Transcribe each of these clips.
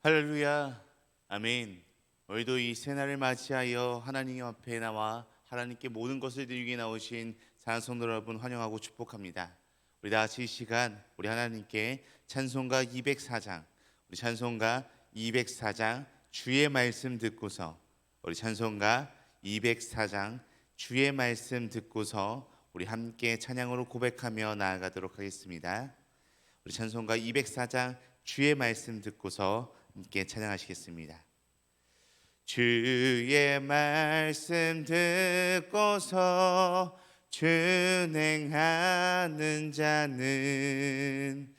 할렐루야, 아멘. 오늘도 이 새날을 맞이하여 하나님 앞에 나와 하나님께 모든 것을 드리기 나오신 사랑하는 성도 여러분 환영하고 축복합니다. 우리 다 같이 이 시간 우리 하나님께 찬송가 204장, 우리 찬송가 204장 주의 말씀 듣고서, 우리 찬송가 204장 주의 말씀 듣고서 우리 함께 찬양으로 고백하며 나아가도록 하겠습니다. 우리 찬송가 204장 주의 말씀 듣고서 함께 찬양하시겠습니다. 주의 말씀 듣고서 준행하는 자는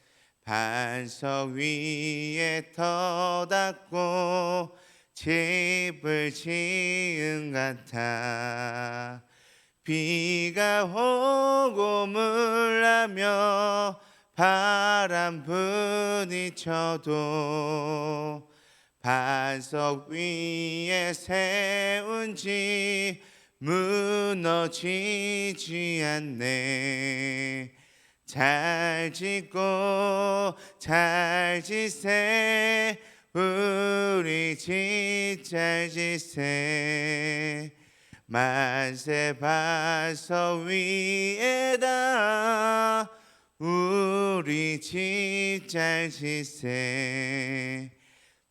반석 위에 터닫고 집을 지은 같아. 비가 오고 물나며 바람 부딪혀도 반석 위에 세운 집 무너지지 않네. 잘 짓고 잘 짓세 우리 집 잘 짓세. 만세 반석 위에다 우리 집 잘 짓세.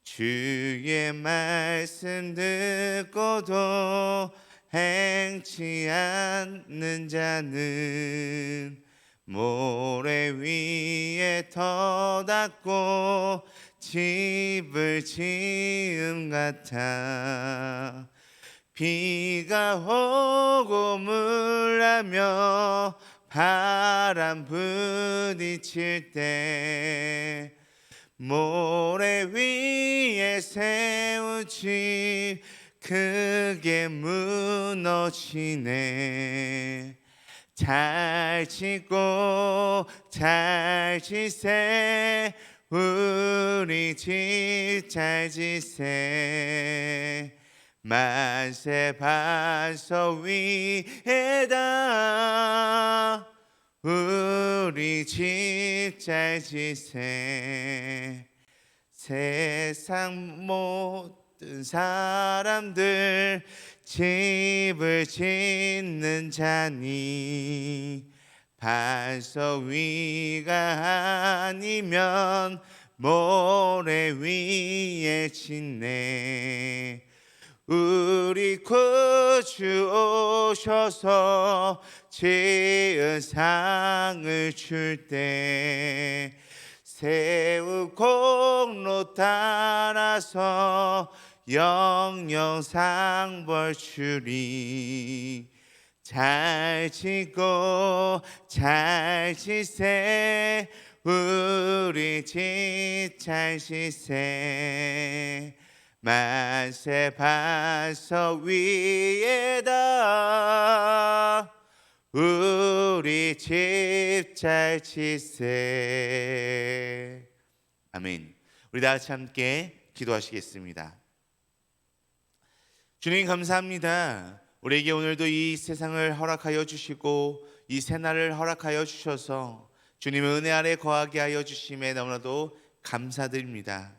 주의 말씀 듣고도 행치 않는 자는 모래 위에 터닫고 집을 지음 같아. 비가 오고 물나며 바람 부딪힐 때 모래 위에 세운 집 크게 무너지네. 잘 짓고 잘 짓세 우리 집 잘 짓세. 만세 반석 위에다 우리 집 잘 짓세. 세상 모든 사람들 집을 짓는 자니 반석 위가 아니면 모래 위에 짓네. 우리 구주 오셔서 지은 상을 줄 때 새우 공로 따라서 영영상벌 주리. 잘 짓고 잘 짓세 우리 집 잘 짓세. 만세 반석 위에다 우리 집 잘 짓세. 아멘. 우리 다 같이 함께 기도하시겠습니다. 주님 감사합니다. 우리에게 오늘도 이 세상을 허락하여 주시고 이 새날을 허락하여 주셔서 주님의 은혜 아래 거하게 하여 주심에 너무나도 감사드립니다.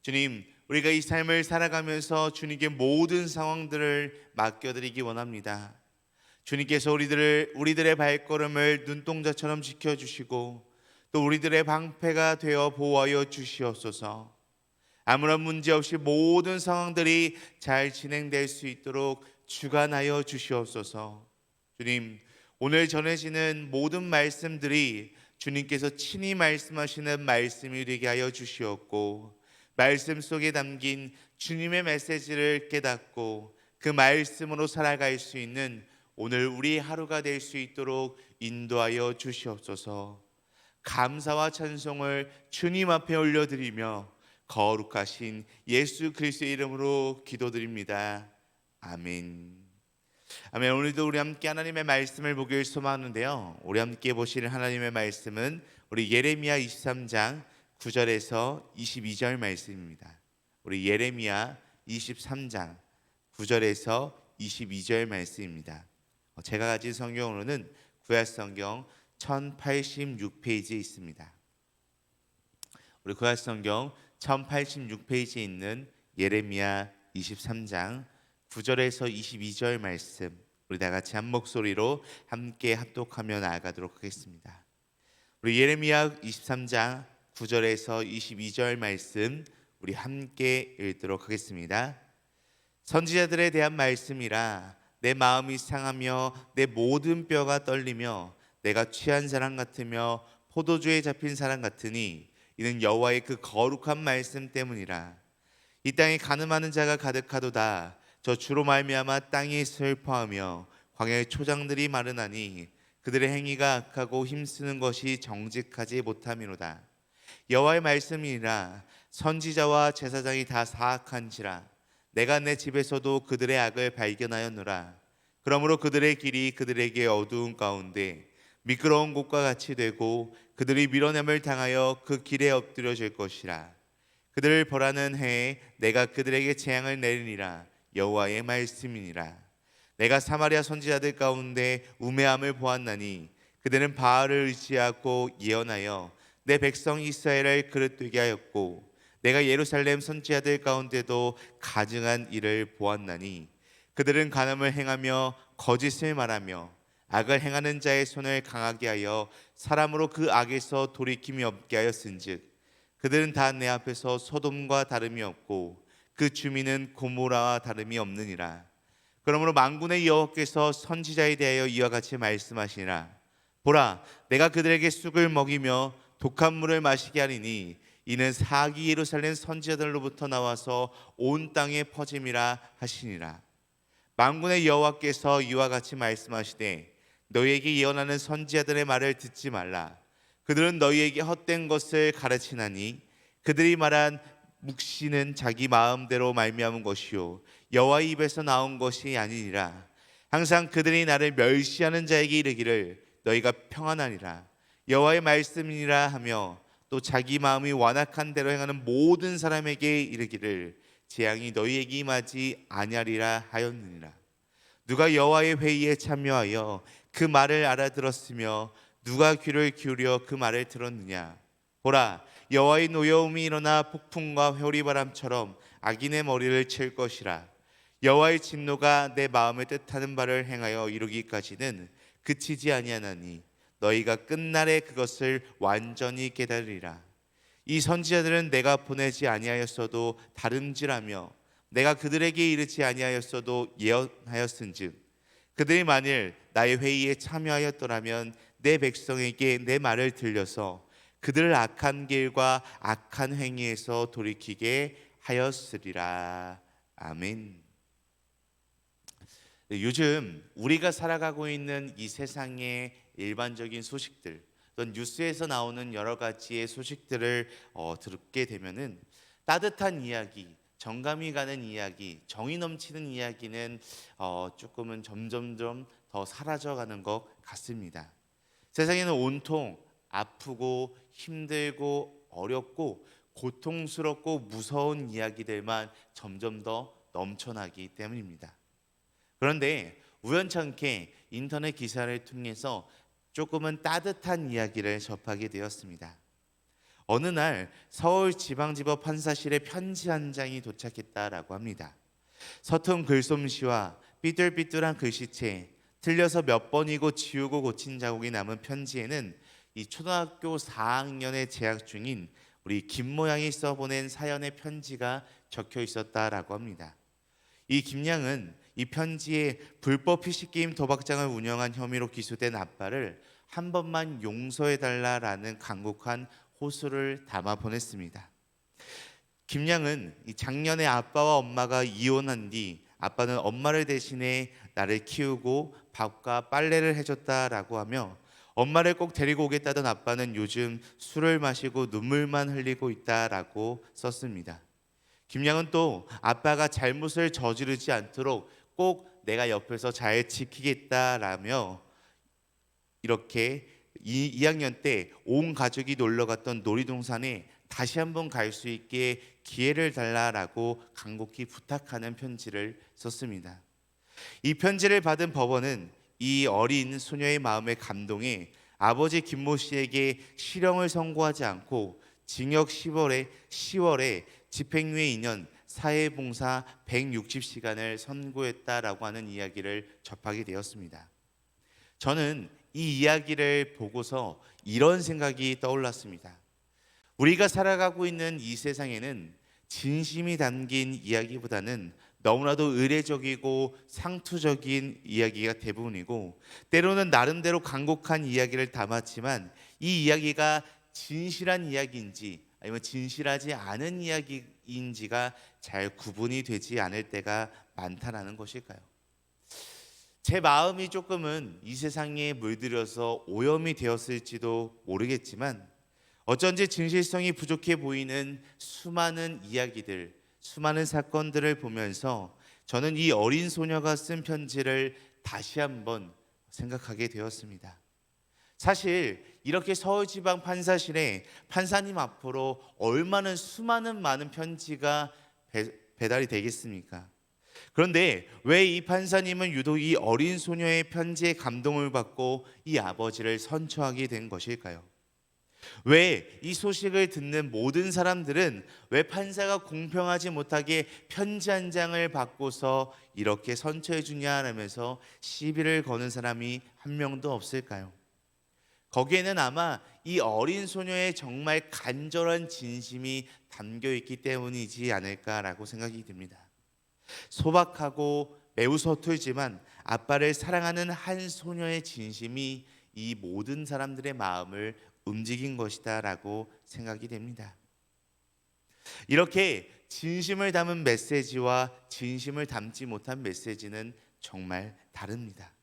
주님, 우리가 이 삶을 살아가면서 주님께 모든 상황들을 맡겨드리기 원합니다. 주님께서 우리들의 발걸음을 눈동자처럼 지켜주시고 또 우리들의 방패가 되어 보호하여 주시옵소서. 아무런 문제 없이 모든 상황들이 잘 진행될 수 있도록 주관하여 주시옵소서. 주님, 오늘 전해지는 모든 말씀들이 주님께서 친히 말씀하시는 말씀이 되게 하여 주시옵고 말씀 속에 담긴 주님의 메시지를 깨닫고 그 말씀으로 살아갈 수 있는 오늘 우리 하루가 될 수 있도록 인도하여 주시옵소서. 감사와 찬송을 주님 앞에 올려드리며 거룩하신 예수 그리스도의 이름으로 기도드립니다. 아멘. 아멘. 오늘도 우리 함께 하나님의 말씀을 보길 소망하는데요, 우리 함께 보실 하나님의 말씀은 우리 예레미야 23장 9절에서 22절 말씀입니다. 우리 예레미야 23장 9절에서 22절 말씀입니다. 제가 가진 성경으로는 구약성경 1086페이지에 있습니다. 우리 구약성경 1086페이지에 있는 예레미야 23장 9절에서 22절 말씀, 우리 다 같이 한 목소리로 함께 합독하며 나아가도록 하겠습니다. 우리 예레미야 23장 9절에서 22절 말씀 우리 함께 읽도록 하겠습니다. 선지자들에 대한 말씀이라 내 마음이 상하며 내 모든 뼈가 떨리며 내가 취한 사람 같으며 포도주에 잡힌 사람 같으니 이는 여호와의 그 거룩한 말씀 때문이라. 이 땅에 가늠하는 자가 가득하도다. 저 주로 말미암아 땅이 슬퍼하며 광야의 초장들이 마르나니 그들의 행위가 악하고 힘쓰는 것이 정직하지 못함이로다. 여호와의 말씀이니라. 선지자와 제사장이 다 사악한지라. 내가 내 집에서도 그들의 악을 발견하였노라. 그러므로 그들의 길이 그들에게 어두운 가운데 미끄러운 곳과 같이 되고 그들이 밀어냄을 당하여 그 길에 엎드려질 것이라. 그들을 벌하는 해에 내가 그들에게 재앙을 내리니라. 여호와의 말씀이니라. 내가 사마리아 선지자들 가운데 우매함을 보았나니 그들은 바알을 의지하고 예언하여 내 백성 이스라엘을 그릇되게 하였고 내가 예루살렘 선지자들 가운데도 가증한 일을 보았나니 그들은 간음을 행하며 거짓을 말하며 악을 행하는 자의 손을 강하게 하여 사람으로 그 악에서 돌이킴이 없게 하였은즉 그들은 다 내 앞에서 소돔과 다름이 없고 그 주민은 고모라와 다름이 없느니라. 그러므로 만군의 여호와께서 선지자에 대하여 이와 같이 말씀하시니라. 보라, 내가 그들에게 쑥을 먹이며 독한 물을 마시게 하리니 이는 사기 예루살렘 선지자들로부터 나와서 온 땅에 퍼짐이라 하시니라. 만군의 여호와께서 이와 같이 말씀하시되 너희에게 예언하는 선지자들의 말을 듣지 말라. 그들은 너희에게 헛된 것을 가르치나니 그들이 말한 묵시는 자기 마음대로 말미암은 것이요 여호와의 입에서 나온 것이 아니니라. 항상 그들이 나를 멸시하는 자에게 이르기를 너희가 평안하니라. 여호와의 말씀이니라 하며 또 자기 마음이 완악한 대로 행하는 모든 사람에게 이르기를 재앙이 너희에게 임하지 아니하리라 하였느니라. 누가 여호와의 회의에 참여하여 그 말을 알아들었으며 누가 귀를 기울여 그 말을 들었느냐. 보라, 여호와의 노여움이 일어나 폭풍과 회오리바람처럼 악인의 머리를 칠 것이라. 여호와의 진노가 내 마음을 뜻하는 바를 행하여 이루기까지는 그치지 아니하나니 너희가 끝날에 그것을 완전히 깨달으리라. 이 선지자들은 내가 보내지 아니하였어도 다름질하며 내가 그들에게 이르지 아니하였어도 예언하였은즉 그들이 만일 나의 회의에 참여하였더라면 내 백성에게 내 말을 들려서 그들을 악한 길과 악한 행위에서 돌이키게 하였으리라. 아멘. 요즘 우리가 살아가고 있는 이 세상의 일반적인 소식들, 또는 뉴스에서 나오는 여러 가지의 소식들을 듣게 되면은 따뜻한 이야기, 정감이 가는 이야기, 정이 넘치는 이야기는 조금은 점점점 더 사라져가는 것 같습니다. 세상에는 온통 아프고 힘들고 어렵고 고통스럽고 무서운 이야기들만 점점 더 넘쳐나기 때문입니다. 그런데 우연찮게 인터넷 기사를 통해서 조금은 따뜻한 이야기를 접하게 되었습니다. 어느 날 서울지방지법 판사실에 편지 한 장이 도착했다라고 합니다. 서툰 글솜씨와 삐뚤삐뚤한 글씨체, 틀려서 몇 번이고 지우고 고친 자국이 남은 편지에는 이 초등학교 4학년에 재학 중인 우리 김모양이 써보낸 사연의 편지가 적혀 있었다라고 합니다. 이 김양은 이 편지에 불법 PC게임 도박장을 운영한 혐의로 기소된 아빠를 한 번만 용서해달라라는 간곡한 호소를 담아 보냈습니다. 김양은 작년에 아빠와 엄마가 이혼한 뒤 아빠는 엄마를 대신해 나를 키우고 밥과 빨래를 해줬다라고 하며 엄마를 꼭 데리고 오겠다던 아빠는 요즘 술을 마시고 눈물만 흘리고 있다라고 썼습니다. 김양은 또 아빠가 잘못을 저지르지 않도록 꼭 내가 옆에서 잘 지키겠다라며 이렇게 2학년 때 온 가족이 놀러 갔던 놀이동산에 다시 한번 갈 수 있게 기회를 달라라고 간곡히 부탁하는 편지를 썼습니다. 이 편지를 받은 법원은 이 어린 소녀의 마음에 감동해 아버지 김모 씨에게 실형을 선고하지 않고 징역 10월에 집행유예 2년, 사회봉사 160시간을 선고했다라고 하는 이야기를 접하게 되었습니다. 저는 이 이야기를 보고서 이런 생각이 떠올랐습니다. 우리가 살아가고 있는 이 세상에는 진심이 담긴 이야기보다는 너무나도 의례적이고 상투적인 이야기가 대부분이고, 때로는 나름대로 간곡한 이야기를 담았지만 이 이야기가 진실한 이야기인지 아니면 진실하지 않은 이야기인지가 잘 구분이 되지 않을 때가 많다라는 것일까요? 제 마음이 조금은 이 세상에 물들여서 오염이 되었을지도 모르겠지만, 어쩐지 진실성이 부족해 보이는 수많은 이야기들, 수많은 사건들을 보면서 저는 이 어린 소녀가 쓴 편지를 다시 한번 생각하게 되었습니다. 사실 이렇게 서울지방판사실에 판사님 앞으로 얼마나 많은 편지가 배달이 되겠습니까? 그런데 왜 이 판사님은 유독 이 어린 소녀의 편지에 감동을 받고 이 아버지를 선처하게 된 것일까요? 왜 이 소식을 듣는 모든 사람들은 왜 판사가 공평하지 못하게 편지 한 장을 받고서 이렇게 선처해 주냐라면서 시비를 거는 사람이 한 명도 없을까요? 거기에는 아마 이 어린 소녀의 정말 간절한 진심이 담겨 있기 때문이지 않을까라고 생각이 듭니다. 소박하고 매우 서툴지만 아빠를 사랑하는 한 소녀의 진심이 이 모든 사람들의 마음을 움직인 것이다 라고 생각이 됩니다. 이렇게 진심을 담은 메시지와 진심을 담지 못한 메시지는 정말 다릅니다.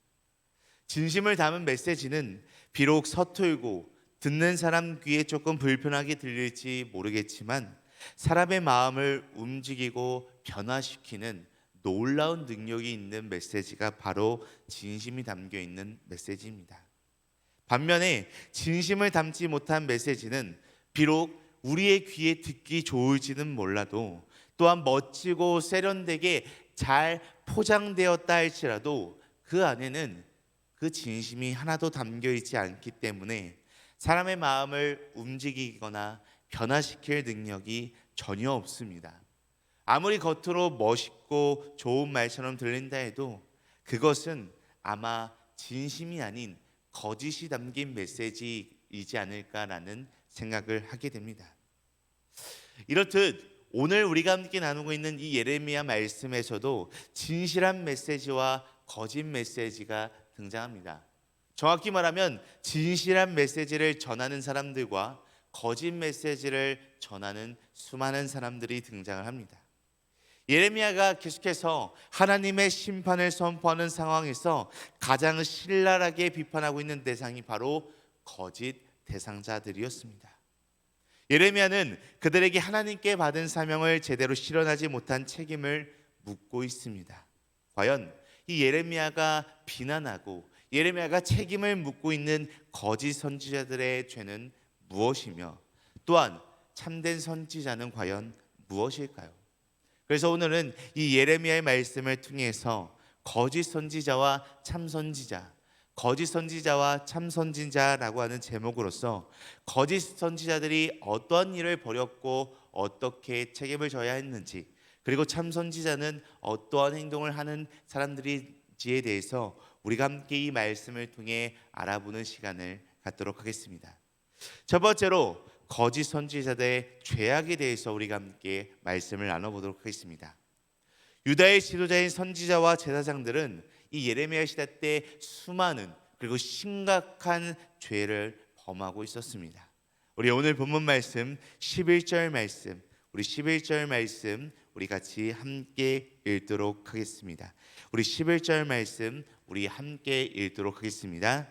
진심을 담은 메시지는 비록 서툴고 듣는 사람 귀에 조금 불편하게 들릴지 모르겠지만 사람의 마음을 움직이고 변화시키는 놀라운 능력이 있는 메시지가 바로 진심이 담겨 있는 메시지입니다. 반면에 진심을 담지 못한 메시지는 비록 우리의 귀에 듣기 좋을지는 몰라도, 또한 멋지고 세련되게 잘 포장되었다 할지라도 그 안에는 그 진심이 하나도 담겨 있지 않기 때문에 사람의 마음을 움직이거나 변화시킬 능력이 전혀 없습니다. 아무리 겉으로 멋있고 좋은 말처럼 들린다 해도 그것은 아마 진심이 아닌 거짓이 담긴 메시지이지 않을까라는 생각을 하게 됩니다. 이렇듯 오늘 우리가 함께 나누고 있는 이 예레미야 말씀에서도 진실한 메시지와 거짓 메시지가 등장합니다. 정확히 말하면 진실한 메시지를 전하는 사람들과 거짓 메시지를 전하는 수많은 사람들이 등장을 합니다. 예레미야가 계속해서 하나님의 심판을 선포하는 상황에서 가장 신랄하게 비판하고 있는 대상이 바로 거짓 대상자들이었습니다. 예레미야는 그들에게 하나님께 받은 사명을 제대로 실현하지 못한 책임을 묻고 있습니다. 과연 이 예레미야가 비난하고 예레미야가 책임을 묻고 있는 거짓 선지자들의 죄는 무엇이며, 또한 참된 선지자는 과연 무엇일까요? 그래서 오늘은 이 예레미야의 말씀을 통해서 거짓 선지자와 참 선지자, 거짓 선지자와 참 선지자라고 하는 제목으로서 거짓 선지자들이 어떠한 일을 벌였고 어떻게 책임을 져야 했는지, 그리고 참 선지자는 어떠한 행동을 하는 사람들인지에 대해서 우리가 함께 이 말씀을 통해 알아보는 시간을 갖도록 하겠습니다. 첫 번째로 거짓 선지자들의 죄악에 대해서 우리가 함께 말씀을 나눠보도록 하겠습니다. 유다의 지도자인 선지자와 제사장들은 이 예레미야 시대 때 수많은 그리고 심각한 죄를 범하고 있었습니다. 우리 오늘 본문 말씀 11절 말씀, 우리 11절 말씀 우리 같이 함께 읽도록 하겠습니다. 우리 11절 말씀 우리 함께 읽도록 하겠습니다.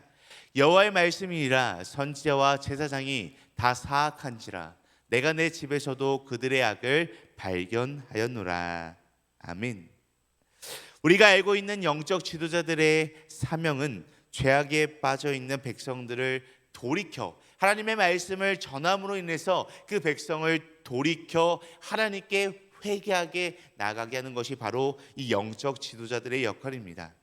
여호와의 말씀이니라. 선지자와 제사장이 다 사악한지라 내가 내 집에서도 그들의 악을 발견하였노라. 아멘. 우리가 알고 있는 영적 지도자들의 사명은 죄악에 빠져 있는 백성들을 돌이켜 하나님의 말씀을 전함으로 인해서 그 백성을 돌이켜 하나님께 회개하게 나가게 하는 것이 바로 이 영적 지도자들의 역할입니다.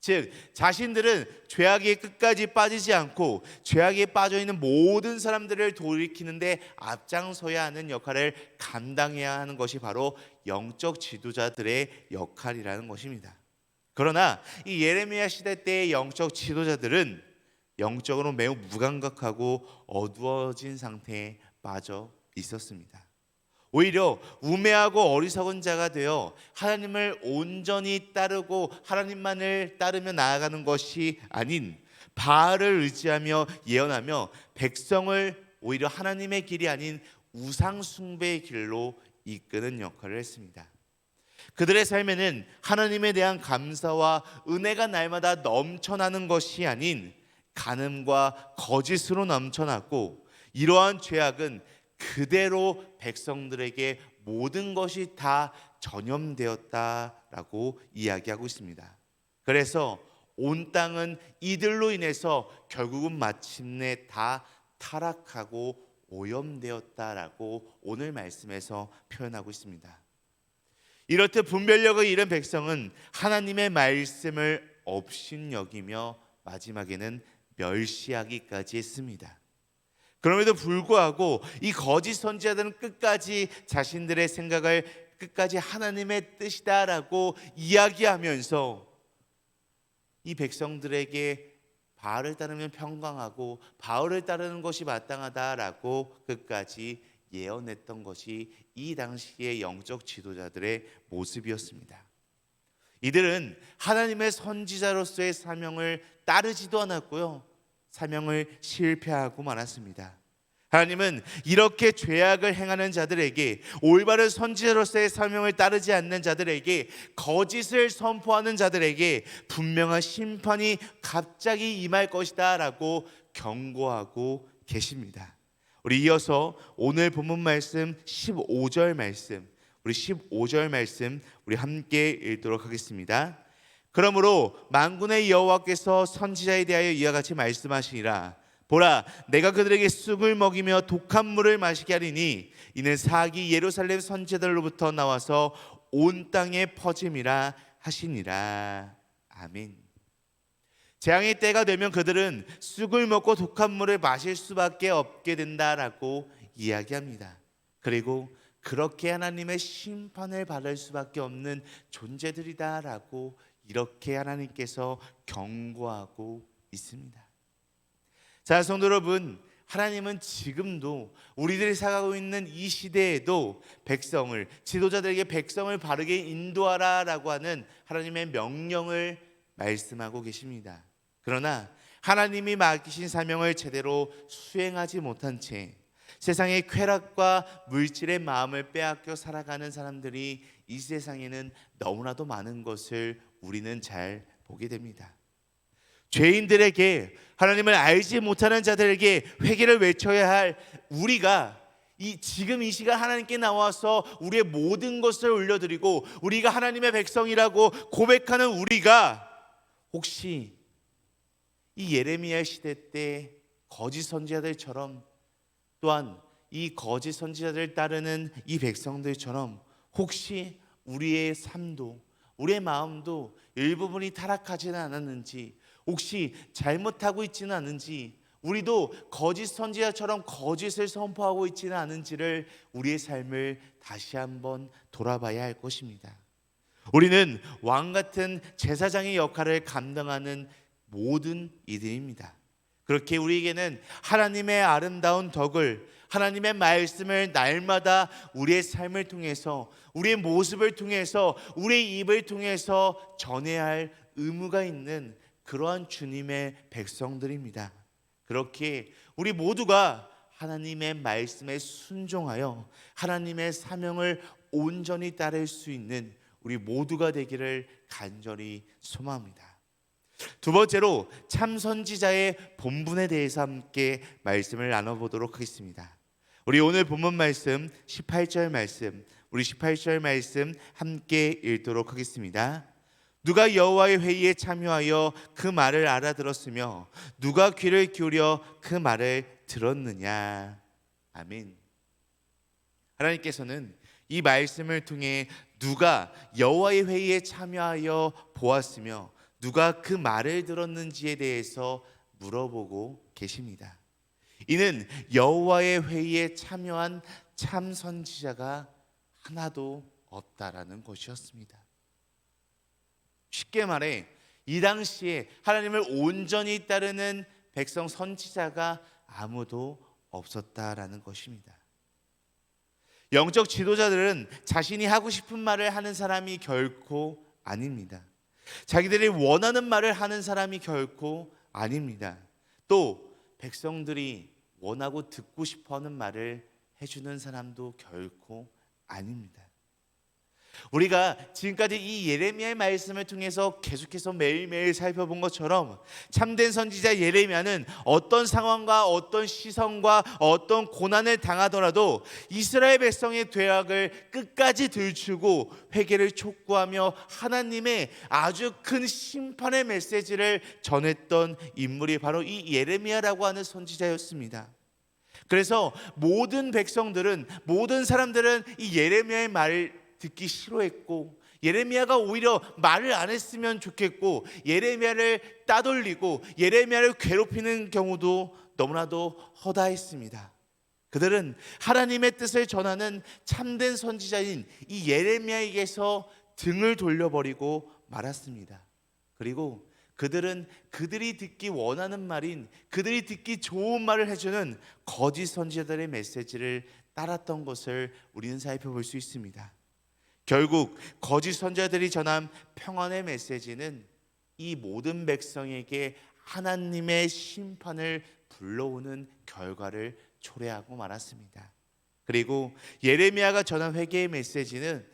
즉 자신들은 죄악에 끝까지 빠지지 않고 죄악에 빠져 있는 모든 사람들을 돌이키는데 앞장서야 하는 역할을 감당해야 하는 것이 바로 영적 지도자들의 역할이라는 것입니다. 그러나 이 예레미야 시대 때의 영적 지도자들은 영적으로 매우 무감각하고 어두워진 상태에 빠져 있었습니다. 오히려 우매하고 어리석은 자가 되어 하나님을 온전히 따르고 하나님만을 따르며 나아가는 것이 아닌 바알을 의지하며 예언하며 백성을 오히려 하나님의 길이 아닌 우상 숭배의 길로 이끄는 역할을 했습니다. 그들의 삶에는 하나님에 대한 감사와 은혜가 날마다 넘쳐나는 것이 아닌 간음과 거짓으로 넘쳐났고, 이러한 죄악은 그대로 백성들에게 모든 것이 다 전염되었다라고 이야기하고 있습니다. 그래서 온 땅은 이들로 인해서 결국은 마침내 다 타락하고 오염되었다라고 오늘 말씀에서 표현하고 있습니다. 이렇듯 분별력을 잃은 백성은 하나님의 말씀을 업신여기며 마지막에는 멸시하기까지 했습니다. 그럼에도 불구하고 이 거짓 선지자들은 끝까지 자신들의 생각을 끝까지 하나님의 뜻이다라고 이야기하면서 이 백성들에게 바알을 따르면 평강하고 바알을 따르는 것이 마땅하다라고 끝까지 예언했던 것이 이 당시의 영적 지도자들의 모습이었습니다. 이들은 하나님의 선지자로서의 사명을 따르지도 않았고요, 사명을 실패하고 말았습니다. 하나님은 이렇게 죄악을 행하는 자들에게, 올바른 선지자로서의 사명을 따르지 않는 자들에게, 거짓을 선포하는 자들에게 분명한 심판이 갑자기 임할 것이다 라고 경고하고 계십니다. 우리 이어서 오늘 본문 말씀 15절 말씀, 우리 15절 말씀 우리 함께 읽도록 하겠습니다. 그러므로 만군의 여호와께서 선지자에 대하여 이와 같이 말씀하시니라. 보라, 내가 그들에게 쑥을 먹이며 독한 물을 마시게 하리니 이는 사악이 예루살렘 선지자들로부터 나와서 온 땅에 퍼짐이라 하시니라. 아멘. 재앙의 때가 되면 그들은 쑥을 먹고 독한 물을 마실 수밖에 없게 된다라고 이야기합니다. 그리고 그렇게 하나님의 심판을 받을 수밖에 없는 존재들이다라고 이렇게 하나님께서 경고하고 있습니다. 자, 성도 여러분, 하나님은 지금도 우리들이 살아가고 있는 이 시대에도 백성을, 지도자들에게 백성을 바르게 인도하라라고 하는 하나님의 명령을 말씀하고 계십니다. 그러나 하나님이 맡기신 사명을 제대로 수행하지 못한 채 세상의 쾌락과 물질의 마음을 빼앗겨 살아가는 사람들이 이 세상에는 너무나도 많은 것을 우리는 잘 보게 됩니다. 죄인들에게, 하나님을 알지 못하는 자들에게 회개를 외쳐야 할 우리가 지금 이 시간 하나님께 나와서 우리의 모든 것을 올려드리고 우리가 하나님의 백성이라고 고백하는 우리가 혹시 이 예레미야 시대 때 거짓 선지자들처럼, 또한 이 거짓 선지자들을 따르는 이 백성들처럼 혹시 우리의 삶도, 우리의 마음도 일부분이 타락하지는 않았는지, 혹시 잘못하고 있지는 않은지, 우리도 거짓 선지자처럼 거짓을 선포하고 있지는 않은지를 우리의 삶을 다시 한번 돌아봐야 할 것입니다. 우리는 왕 같은 제사장의 역할을 감당하는 모든 이들입니다. 그렇게 우리에게는 하나님의 아름다운 덕을, 하나님의 말씀을 날마다 우리의 삶을 통해서, 우리의 모습을 통해서, 우리의 입을 통해서 전해야 할 의무가 있는 그러한 주님의 백성들입니다. 그렇게 우리 모두가 하나님의 말씀에 순종하여 하나님의 사명을 온전히 따를 수 있는 우리 모두가 되기를 간절히 소망합니다. 두 번째로 참 선지자의 본분에 대해서 함께 말씀을 나눠보도록 하겠습니다. 우리 오늘 본문 말씀 18절 말씀, 우리 18절 말씀 함께 읽도록 하겠습니다. 누가 여호와의 회의에 참여하여 그 말을 알아들었으며 누가 귀를 기울여 그 말을 들었느냐. 아멘. 하나님께서는 이 말씀을 통해 누가 여호와의 회의에 참여하여 보았으며 누가 그 말을 들었는지에 대해서 물어보고 계십니다. 이는 여호와의 회의에 참여한 참 선지자가 하나도 없다라는 것이었습니다. 쉽게 말해 이 당시에 하나님을 온전히 따르는 백성 선지자가 아무도 없었다라는 것입니다. 영적 지도자들은 자신이 하고 싶은 말을 하는 사람이 결코 아닙니다. 자기들이 원하는 말을 하는 사람이 결코 아닙니다. 또 백성들이 원하고 듣고 싶어하는 말을 해주는 사람도 결코 아닙니다. 우리가 지금까지 이 예레미야의 말씀을 통해서 계속해서 매일매일 살펴본 것처럼 참된 선지자 예레미야는 어떤 상황과 어떤 시선과 어떤 고난을 당하더라도 이스라엘 백성의 죄악을 끝까지 들추고 회개를 촉구하며 하나님의 아주 큰 심판의 메시지를 전했던 인물이 바로 이 예레미야라고 하는 선지자였습니다. 그래서 모든 백성들은, 모든 사람들은 이 예레미야의 말을 듣기 싫어했고, 예레미야가 오히려 말을 안 했으면 좋겠고, 예레미야를 따돌리고 예레미야를 괴롭히는 경우도 너무나도 허다했습니다. 그들은 하나님의 뜻을 전하는 참된 선지자인 이 예레미야에게서 등을 돌려버리고 말았습니다. 그리고 그들은 그들이 듣기 원하는 말인, 그들이 듣기 좋은 말을 해주는 거짓 선지자들의 메시지를 따랐던 것을 우리는 살펴볼 수 있습니다. 결국 거짓 선지자들이 전한 평안의 메시지는 이 모든 백성에게 하나님의 심판을 불러오는 결과를 초래하고 말았습니다. 그리고 예레미야가 전한 회개의 메시지는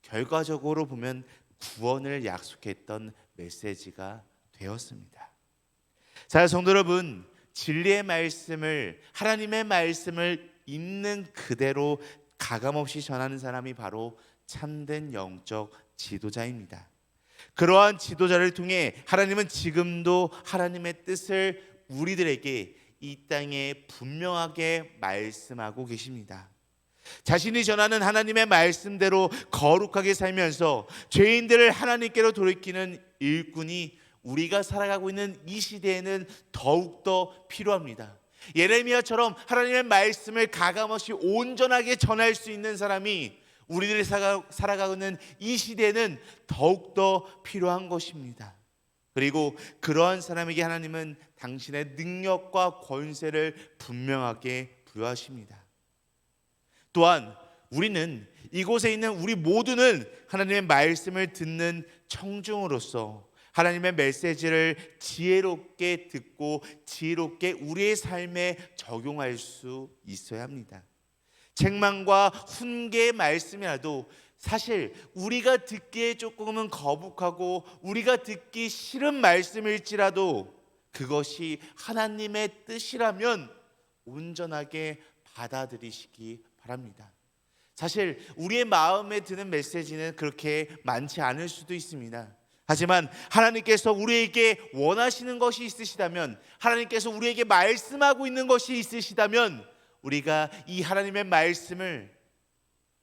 결과적으로 보면 구원을 약속했던 메시지가 되었습니다. 자, 성도 여러분, 진리의 말씀을, 하나님의 말씀을 있는 그대로 가감없이 전하는 사람이 바로 참된 영적 지도자입니다. 그러한 지도자를 통해 하나님은 지금도 하나님의 뜻을 우리들에게 이 땅에 분명하게 말씀하고 계십니다. 자신이 전하는 하나님의 말씀대로 거룩하게 살면서 죄인들을 하나님께로 돌이키는 일꾼이 우리가 살아가고 있는 이 시대에는 더욱더 필요합니다. 예레미야처럼 하나님의 말씀을 가감없이 온전하게 전할 수 있는 사람이 우리들이 살아가고 있는 이 시대에는 더욱더 필요한 것입니다. 그리고 그러한 사람에게 하나님은 당신의 능력과 권세를 분명하게 부여하십니다. 또한 우리는, 이곳에 있는 우리 모두는 하나님의 말씀을 듣는 청중으로서 하나님의 메시지를 지혜롭게 듣고 지혜롭게 우리의 삶에 적용할 수 있어야 합니다. 책망과 훈계의 말씀이라도 사실 우리가 듣기에 조금은 거북하고 우리가 듣기 싫은 말씀일지라도 그것이 하나님의 뜻이라면 온전하게 받아들이시기 바랍니다. 사실 우리의 마음에 드는 메시지는 그렇게 많지 않을 수도 있습니다. 하지만 하나님께서 우리에게 원하시는 것이 있으시다면, 하나님께서 우리에게 말씀하고 있는 것이 있으시다면 우리가 이 하나님의 말씀을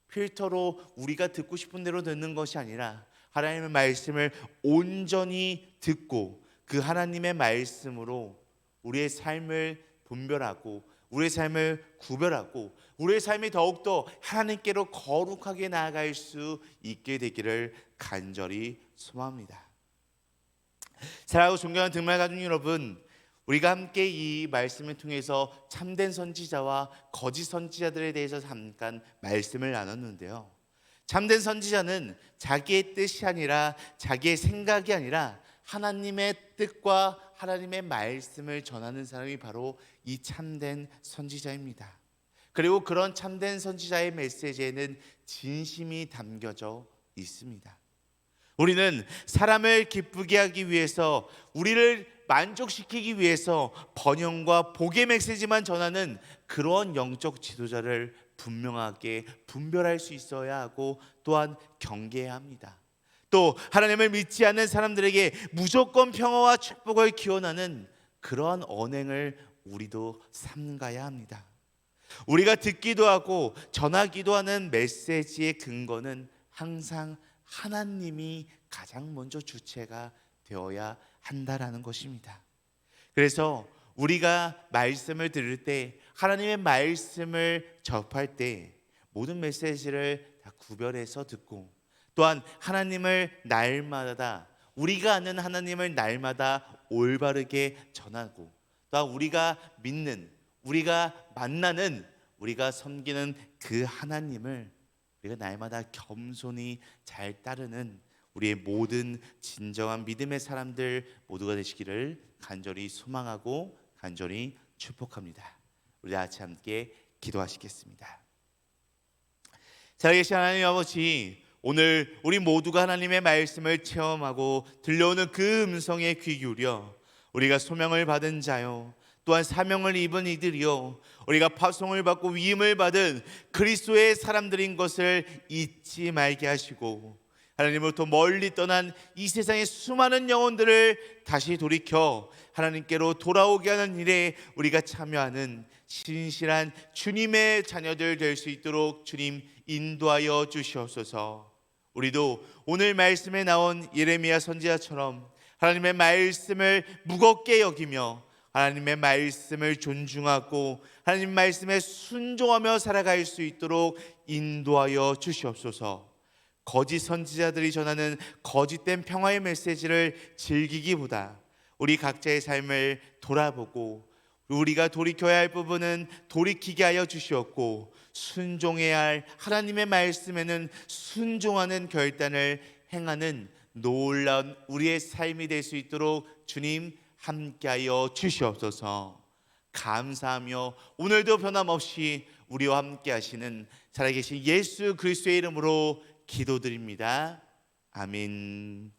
필터로 우리가 듣고 싶은 대로 듣는 것이 아니라 하나님의 말씀을 온전히 듣고 그 하나님의 말씀으로 우리의 삶을 분별하고 우리의 삶을 구별하고 우리의 삶이 더욱더 하나님께로 거룩하게 나아갈 수 있게 되기를 간절히 소망합니다. 사랑하고 존경하는 등말 가족 여러분, 우리가 함께 이 말씀을 통해서 참된 선지자와 거짓 선지자들에 대해서 잠깐 말씀을 나눴는데요. 참된 선지자는 자기의 뜻이 아니라, 자기의 생각이 아니라 하나님의 뜻과 하나님의 말씀을 전하는 사람이 바로 이 참된 선지자입니다. 그리고 그런 참된 선지자의 메시지에는 진심이 담겨져 있습니다. 우리는 사람을 기쁘게 하기 위해서, 우리를 만족시키기 위해서 번영과 복의 메시지만 전하는 그런 영적 지도자를 분명하게 분별할 수 있어야 하고 또한 경계해야 합니다. 또 하나님을 믿지 않는 사람들에게 무조건 평화와 축복을 기원하는 그러한 언행을 우리도 삼가야 합니다. 우리가 듣기도 하고 전하기도 하는 메시지의 근거는 항상 하나님이 가장 먼저 주체가 되어야 한다라는 것입니다. 그래서 우리가 말씀을 들을 때, 하나님의 말씀을 접할 때 모든 메시지를 다 구별해서 듣고, 또한 하나님을 날마다, 우리가 아는 하나님을 날마다 올바르게 전하고, 또한 우리가 믿는, 우리가 만나는, 우리가 섬기는 그 하나님을 우리가 날마다 겸손히 잘 따르는 우리의 모든 진정한 믿음의 사람들 모두가 되시기를 간절히 소망하고 간절히 축복합니다. 우리 다 같이 함께 기도하시겠습니다. 살아계신 하나님 아버지, 오늘 우리 모두가 하나님의 말씀을 체험하고 들려오는 그 음성에 귀 기울여 우리가 소명을 받은 자요, 또한 사명을 입은 이들이요, 우리가 파송을 받고 위임을 받은 그리스도의 사람들인 것을 잊지 말게 하시고, 하나님으로부터 멀리 떠난 이 세상의 수많은 영혼들을 다시 돌이켜 하나님께로 돌아오게 하는 일에 우리가 참여하는 신실한 주님의 자녀들 될 수 있도록 주님 인도하여 주시옵소서. 우리도 오늘 말씀에 나온 예레미야 선지자처럼 하나님의 말씀을 무겁게 여기며 하나님의 말씀을 존중하고 하나님 말씀에 순종하며 살아갈 수 있도록 인도하여 주시옵소서. 거짓 선지자들이 전하는 거짓된 평화의 메시지를 즐기기보다 우리 각자의 삶을 돌아보고 우리가 돌이켜야 할 부분은 돌이키게 하여 주시옵고, 순종해야 할 하나님의 말씀에는 순종하는 결단을 행하는 놀라운 우리의 삶이 될 수 있도록 주님 함께하여 주시옵소서. 감사하며 오늘도 변함없이 우리와 함께 하시는 살아계신 예수 그리스도의 이름으로 기도드립니다. 아멘.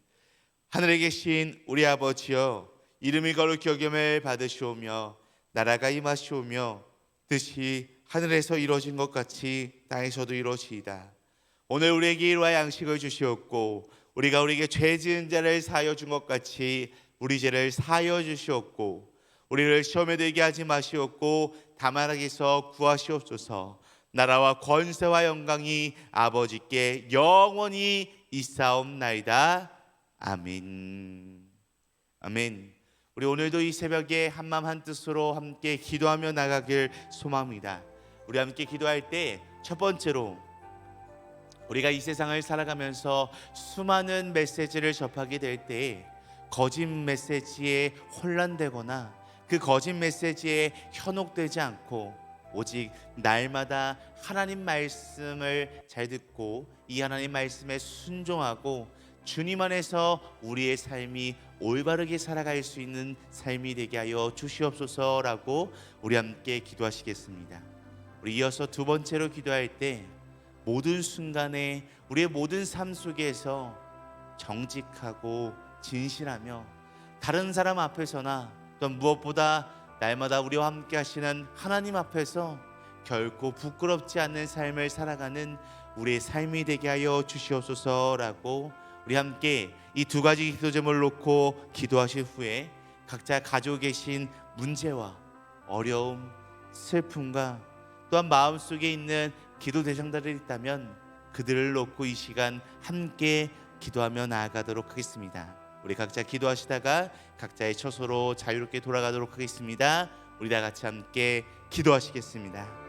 하늘에 계신 우리 아버지여, 이름이 거룩히 여김을 받으시오며 나라가 임하시오며 뜻이 하늘에서 이루어진 것 같이 땅에서도 이루어지이다. 오늘 우리에게 일용할 양식을 주시옵고, 우리가 우리에게 죄 지은 자를 사하여 준 것 같이 우리 죄를 사하여 주시옵고, 우리를 시험에 들게 하지 마시옵고 다만 악에서 구하시옵소서. 나라와 권세와 영광이 아버지께 영원히 있사옵나이다. 아멘. 아멘. 우리 오늘도 이 새벽에 한마음 한뜻으로 함께 기도하며 나가길 소망합니다. 우리 함께 기도할 때 첫 번째로, 우리가 이 세상을 살아가면서 수많은 메시지를 접하게 될 때 거짓 메시지에 혼란되거나 그 거짓 메시지에 현혹되지 않고 오직 날마다 하나님 말씀을 잘 듣고 이 하나님 말씀에 순종하고 주님 안에서 우리의 삶이 올바르게 살아갈 수 있는 삶이 되게 하여 주시옵소서라고 우리 함께 기도하시겠습니다. 우리 이어서 두 번째로 기도할 때 모든 순간에 우리의 모든 삶 속에서 정직하고 진실하며 다른 사람 앞에서나 또 무엇보다 날마다 우리와 함께 하시는 하나님 앞에서 결코 부끄럽지 않는 삶을 살아가는 우리의 삶이 되게 하여 주시옵소서라고 우리 함께 이 두 가지 기도 제목을 놓고 기도하실 후에 각자 가지고 계신 문제와 어려움, 슬픔과 또한 마음속에 있는 기도 대상들이 있다면 그들을 놓고 이 시간 함께 기도하며 나아가도록 하겠습니다. 우리 각자 기도하시다가 각자의 처소로 자유롭게 돌아가도록 하겠습니다. 우리 다 같이 함께 기도하시겠습니다.